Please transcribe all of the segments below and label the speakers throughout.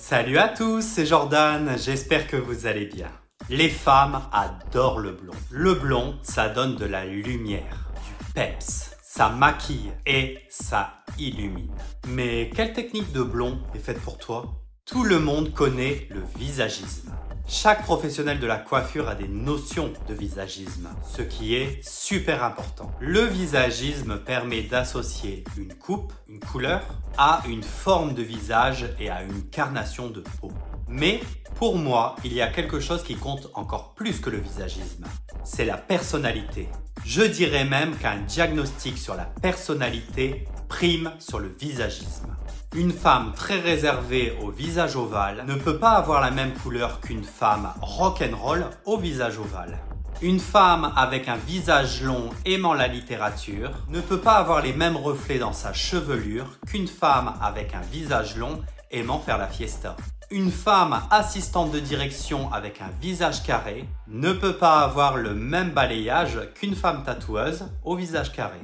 Speaker 1: Salut à tous, c'est Jordan, j'espère que vous allez bien. Les femmes adorent le blond. Le blond, ça donne de la lumière, du peps, ça maquille et ça illumine. Mais quelle technique de blond est faite pour toi? Tout le monde connaît le visagisme. Chaque professionnel de la coiffure a des notions de visagisme, ce qui est super important. Le visagisme permet d'associer une coupe, une couleur, à une forme de visage et à une carnation de peau. Mais pour moi, il y a quelque chose qui compte encore plus que le visagisme. C'est la personnalité. Je dirais même qu'un diagnostic sur la personnalité prime sur le visagisme. Une femme très réservée au visage ovale ne peut pas avoir la même couleur qu'une femme rock'n'roll au visage ovale. Une femme avec un visage long aimant la littérature ne peut pas avoir les mêmes reflets dans sa chevelure qu'une femme avec un visage long aimant faire la fiesta. Une femme assistante de direction avec un visage carré ne peut pas avoir le même balayage qu'une femme tatoueuse au visage carré.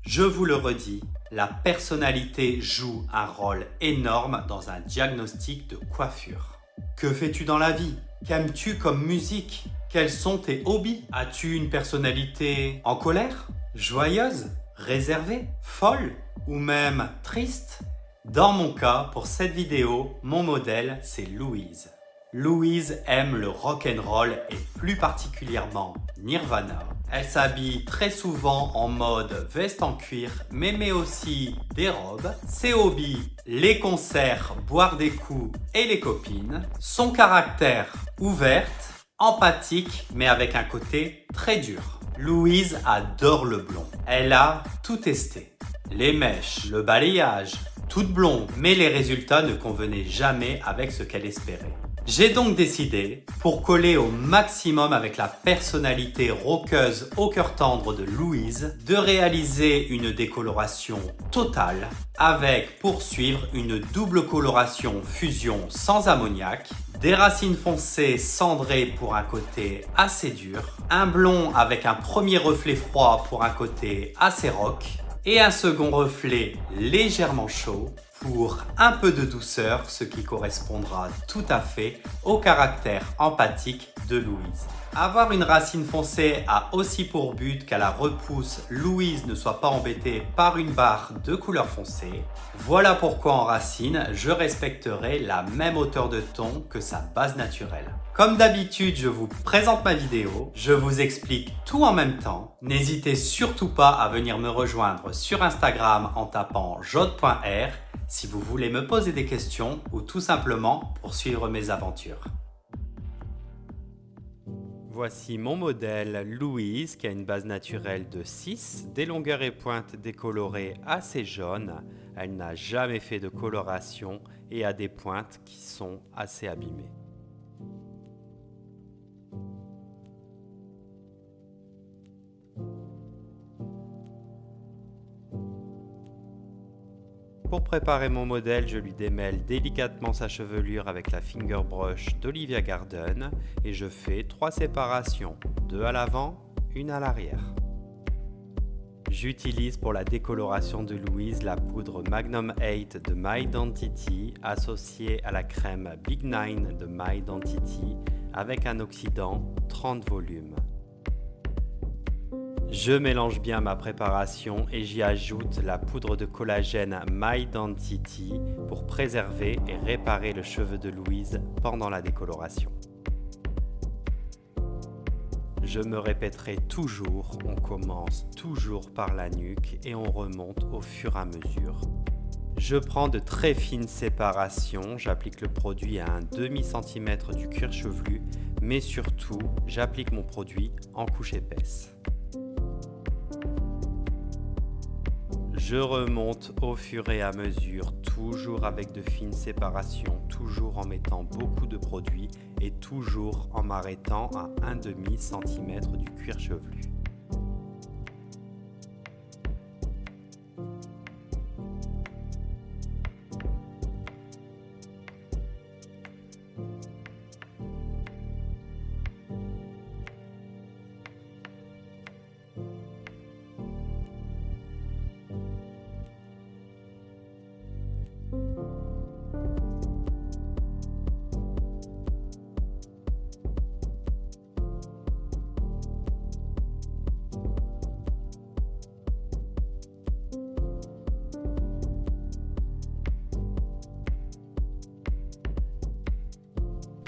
Speaker 1: Je vous le redis, la personnalité joue un rôle énorme dans un diagnostic de coiffure. Que fais-tu dans la vie? Qu'aimes-tu comme musique? Quels sont tes hobbies? As-tu une personnalité en colère? Joyeuse? Réservée? Folle? Ou même triste? Dans mon cas, pour cette vidéo, mon modèle, c'est Louise. Louise aime le rock'n'roll et plus particulièrement Nirvana. Elle s'habille très souvent en mode veste en cuir, mais met aussi des robes. Ses hobbies, les concerts, boire des coups et les copines. Son caractère, ouverte, empathique, mais avec un côté très dur. Louise adore le blond. Elle a tout testé. Les mèches, le balayage, toute blonde, mais les résultats ne convenaient jamais avec ce qu'elle espérait. J'ai donc décidé, pour coller au maximum avec la personnalité rockeuse au cœur tendre de Louise, de réaliser une décoloration totale avec, pour suivre, une double coloration fusion sans ammoniac, des racines foncées cendrées pour un côté assez dur, un blond avec un premier reflet froid pour un côté assez rock, et un second reflet légèrement chaud pour un peu de douceur, ce qui correspondra tout à fait au caractère empathique de Louise. Avoir une racine foncée a aussi pour but qu'à la repousse, Louise ne soit pas embêtée par une barre de couleur foncée. Voilà pourquoi en racine, je respecterai la même hauteur de ton que sa base naturelle. Comme d'habitude, je vous présente ma vidéo, je vous explique tout en même temps. N'hésitez surtout pas à venir me rejoindre sur Instagram en tapant jod.r si vous voulez me poser des questions ou tout simplement poursuivre mes aventures. Voici mon modèle Louise qui a une base naturelle de 6, des longueurs et pointes décolorées assez jaunes. Elle n'a jamais fait de coloration et a des pointes qui sont assez abîmées. Pour préparer mon modèle, je lui démêle délicatement sa chevelure avec la finger brush d'Olivia Garden et je fais 3 séparations, 2 à l'avant, 1 à l'arrière. J'utilise pour la décoloration de Louise la poudre Magnum 8 de My Identity associée à la crème Big 9 de My Identity avec un oxydant 30 volumes. Je mélange bien ma préparation et j'y ajoute la poudre de collagène My Identity pour préserver et réparer le cheveu de Louise pendant la décoloration. Je me répéterai toujours, on commence toujours par la nuque et on remonte au fur et à mesure. Je prends de très fines séparations, j'applique le produit à un demi-centimètre du cuir chevelu, mais surtout, j'applique mon produit en couche épaisse. Je remonte au fur et à mesure, toujours avec de fines séparations, toujours en mettant beaucoup de produit et toujours en m'arrêtant à un demi-centimètre du cuir chevelu.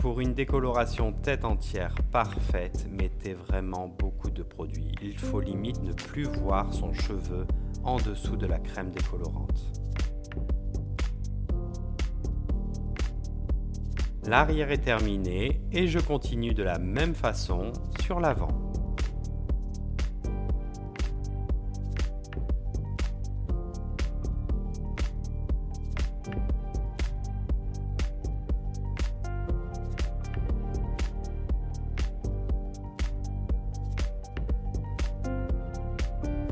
Speaker 1: Pour une décoloration tête entière parfaite, mettez vraiment beaucoup de produits. Il faut limite ne plus voir son cheveu en dessous de la crème décolorante. L'arrière est terminé et je continue de la même façon sur l'avant.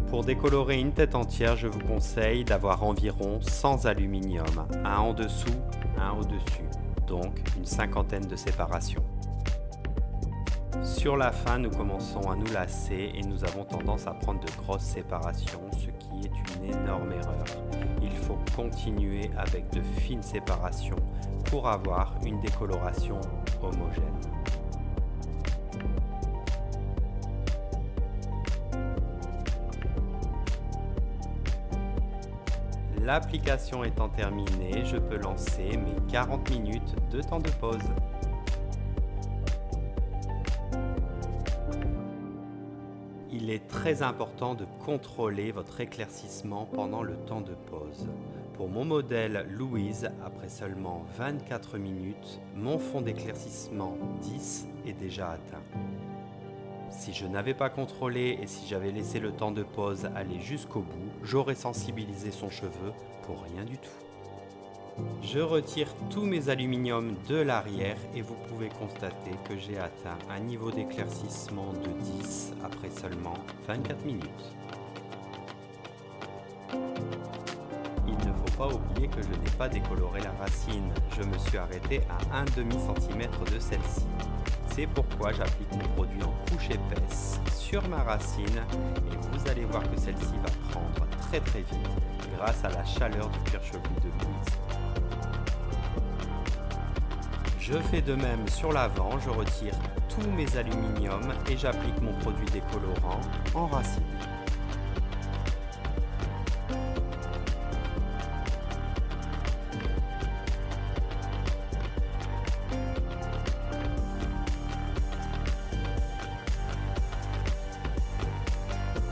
Speaker 1: Pour décolorer une tête entière, je vous conseille d'avoir environ 100 aluminium, un en dessous, un au-dessus, donc une cinquantaine de séparations. Sur la fin, nous commençons à nous lasser et nous avons tendance à prendre de grosses séparations, ce qui est une énorme erreur. Il faut continuer avec de fines séparations pour avoir une décoloration homogène. L'application étant terminée, je peux lancer mes 40 minutes de temps de pause. Il est très important de contrôler votre éclaircissement pendant le temps de pause. Pour mon modèle Louise, après seulement 24 minutes, mon fond d'éclaircissement 10 est déjà atteint. Si je n'avais pas contrôlé et si j'avais laissé le temps de pause aller jusqu'au bout, j'aurais sensibilisé son cheveu pour rien du tout. Je retire tous mes aluminiums de l'arrière et vous pouvez constater que j'ai atteint un niveau d'éclaircissement de 10 après seulement 24 minutes. Il ne faut pas oublier que je n'ai pas décoloré la racine, je me suis arrêté à 1/2 cm de celle-ci. C'est pourquoi j'applique mon produit en couche épaisse sur ma racine et vous allez voir que celle-ci va prendre très vite grâce à la chaleur du cuir chevelu de Louise. Je fais de même sur l'avant, je retire tous mes aluminiums et j'applique mon produit décolorant en racine.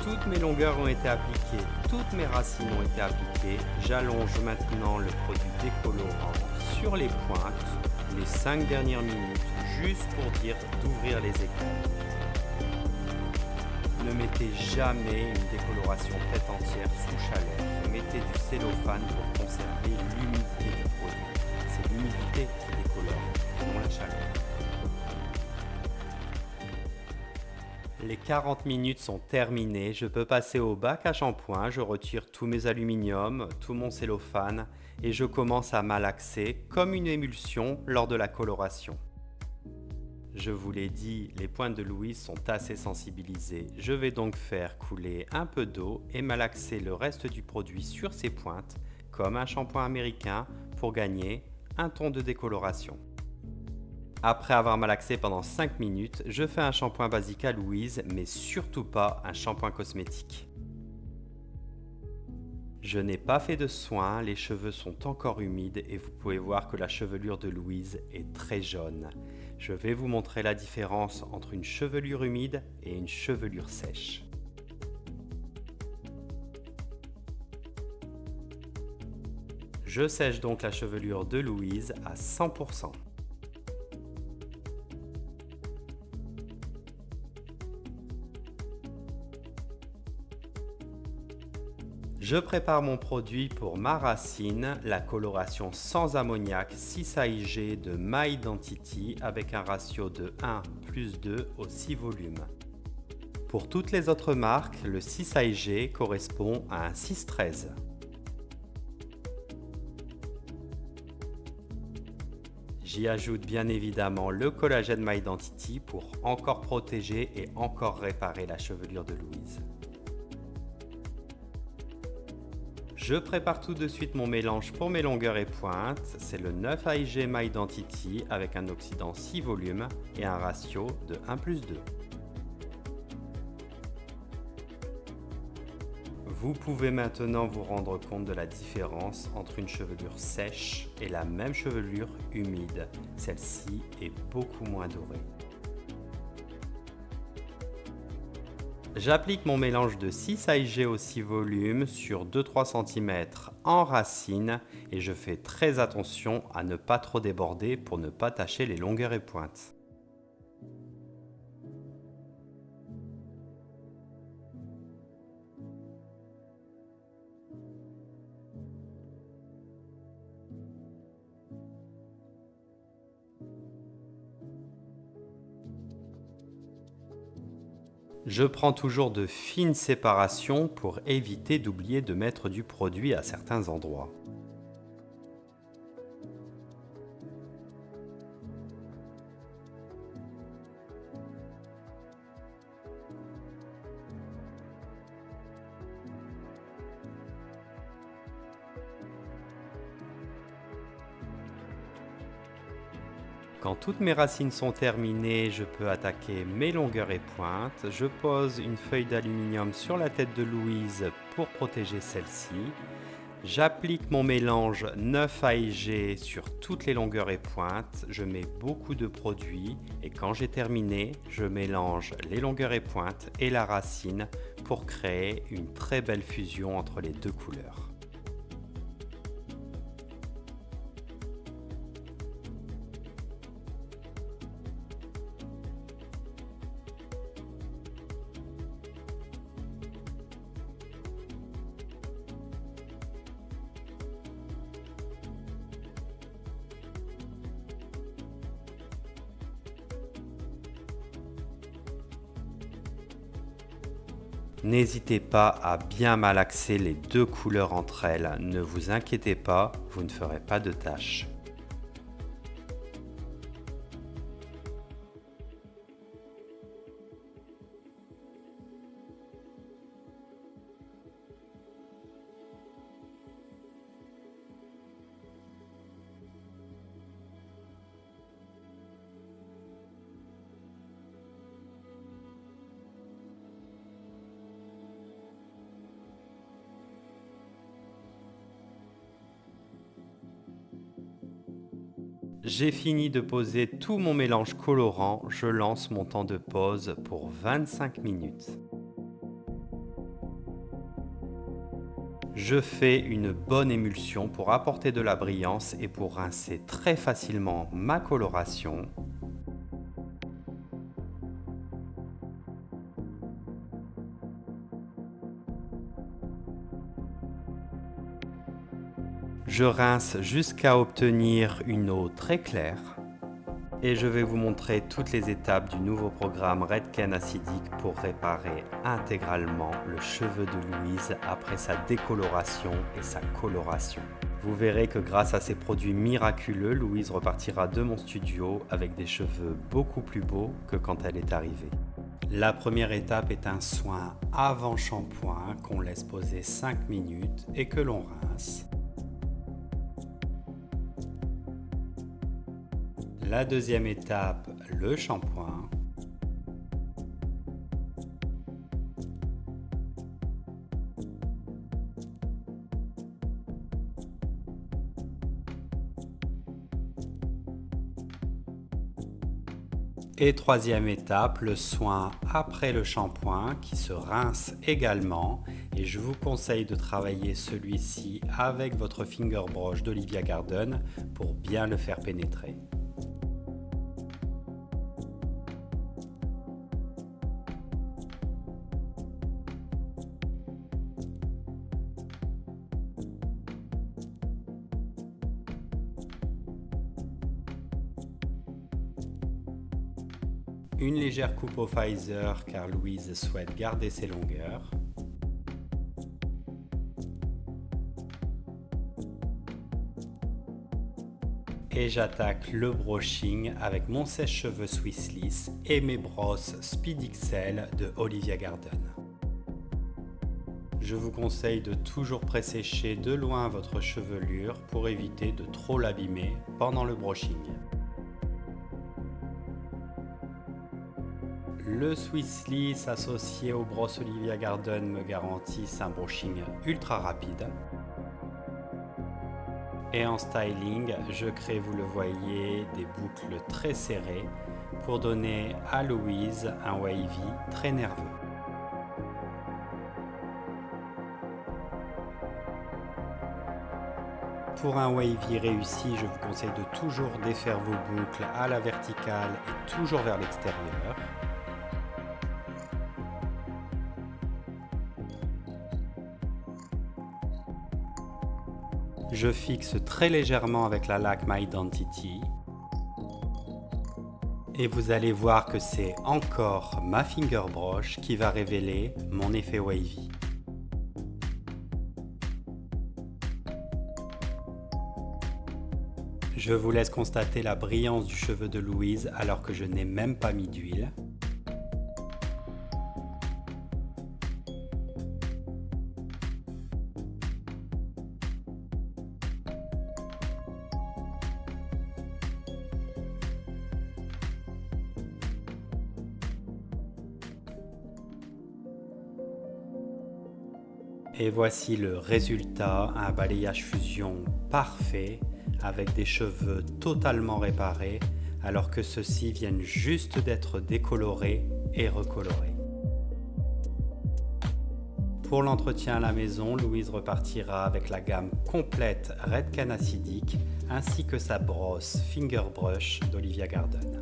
Speaker 1: Toutes mes longueurs ont été appliquées, toutes mes racines ont été appliquées. J'allonge maintenant le produit décolorant sur les pointes, les 5 dernières minutes, juste pour dire d'ouvrir les écailles. Ne mettez jamais une décoloration tête entière sous chaleur. Mettez du cellophane pour conserver l'humidité du produit. C'est l'humidité qui décolore, non la chaleur. Les 40 minutes sont terminées, je peux passer au bac à shampoing, je retire tous mes aluminiums, tout mon cellophane et je commence à malaxer comme une émulsion lors de la coloration. Je vous l'ai dit, les pointes de Louise sont assez sensibilisées, je vais donc faire couler un peu d'eau et malaxer le reste du produit sur ces pointes comme un shampoing américain pour gagner un ton de décoloration. Après avoir malaxé pendant 5 minutes, je fais un shampoing basique à Louise, mais surtout pas un shampoing cosmétique. Je n'ai pas fait de soin, les cheveux sont encore humides et vous pouvez voir que la chevelure de Louise est très jaune. Je vais vous montrer la différence entre une chevelure humide et une chevelure sèche. Je sèche donc la chevelure de Louise à 100%. Je prépare mon produit pour ma racine, la coloration sans ammoniac 6 AIG de My Identity avec un ratio de 1+2 au 6 volumes. Pour toutes les autres marques, le 6 AIG correspond à un 6-13. J'y ajoute bien évidemment le collagène My Identity pour encore protéger et encore réparer la chevelure de Louise. Je prépare tout de suite mon mélange pour mes longueurs et pointes. C'est le 9 AIG My Identity avec un oxydant 6 volumes et un ratio de 1+2. Vous pouvez maintenant vous rendre compte de la différence entre une chevelure sèche et la même chevelure humide. Celle-ci est beaucoup moins dorée. J'applique mon mélange de 6 AIG au 6 volumes sur 2-3 cm en racine et je fais très attention à ne pas trop déborder pour ne pas tacher les longueurs et pointes. Je prends toujours de fines séparations pour éviter d'oublier de mettre du produit à certains endroits. Quand toutes mes racines sont terminées, je peux attaquer mes longueurs et pointes. Je pose une feuille d'aluminium sur la tête de Louise pour protéger celle-ci. J'applique mon mélange 9 AIG sur toutes les longueurs et pointes. Je mets beaucoup de produit et quand j'ai terminé, je mélange les longueurs et pointes et la racine pour créer une très belle fusion entre les deux couleurs. N'hésitez pas à bien malaxer les deux couleurs entre elles, ne vous inquiétez pas, vous ne ferez pas de taches. J'ai fini de poser tout mon mélange colorant, je lance mon temps de pause pour 25 minutes. Je fais une bonne émulsion pour apporter de la brillance et pour rincer très facilement ma coloration. Je rince jusqu'à obtenir une eau très claire et je vais vous montrer toutes les étapes du nouveau programme Redken acidique pour réparer intégralement le cheveu de Louise après sa décoloration et sa coloration. Vous verrez que grâce à ces produits miraculeux, Louise repartira de mon studio avec des cheveux beaucoup plus beaux que quand elle est arrivée. La première étape est un soin avant shampoing qu'on laisse poser 5 minutes et que l'on rince. La deuxième étape, le shampoing. Et troisième étape, le soin après le shampoing qui se rince également. Et je vous conseille de travailler celui-ci avec votre finger brush d'Olivia Garden pour bien le faire pénétrer. Une légère coupe au Pfizer car Louise souhaite garder ses longueurs. Et j'attaque le brushing avec mon sèche-cheveux Swissliss et mes brosses Speed XL de Olivia Garden. Je vous conseille de toujours présécher de loin votre chevelure pour éviter de trop l'abîmer pendant le brushing. Le Swiss Liss associé aux brosses Olivia Garden me garantissent un brushing ultra rapide. Et en styling, je crée, vous le voyez, des boucles très serrées pour donner à Louise un wavy très nerveux. Pour un wavy réussi, je vous conseille de toujours défaire vos boucles à la verticale et toujours vers l'extérieur. Je fixe très légèrement avec la laque My Identity. Et vous allez voir que c'est encore ma finger brush qui va révéler mon effet wavy. Je vous laisse constater la brillance du cheveu de Louise alors que je n'ai même pas mis d'huile. Et voici le résultat, un balayage fusion parfait avec des cheveux totalement réparés alors que ceux-ci viennent juste d'être décolorés et recolorés. Pour l'entretien à la maison, Louise repartira avec la gamme complète Redken acidique ainsi que sa brosse Finger Brush d'Olivia Garden.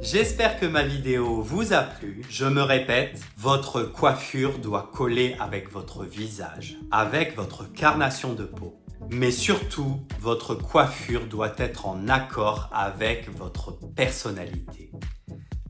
Speaker 1: J'espère que ma vidéo vous a plu. Je me répète, votre coiffure doit coller avec votre visage, avec votre carnation de peau. Mais surtout, votre coiffure doit être en accord avec votre personnalité.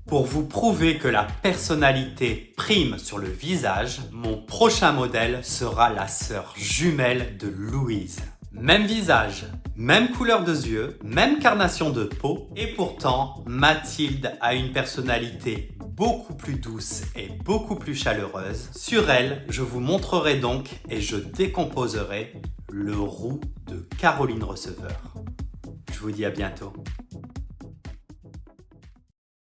Speaker 1: Pour vous prouver que la personnalité prime sur le visage, mon prochain modèle sera la sœur jumelle de Louise. Même visage, même couleur de yeux, même carnation de peau, et pourtant, Mathilde a une personnalité beaucoup plus douce et beaucoup plus chaleureuse. Sur elle, je vous montrerai donc et je décomposerai le roux de Caroline Receveur. Je vous dis à bientôt.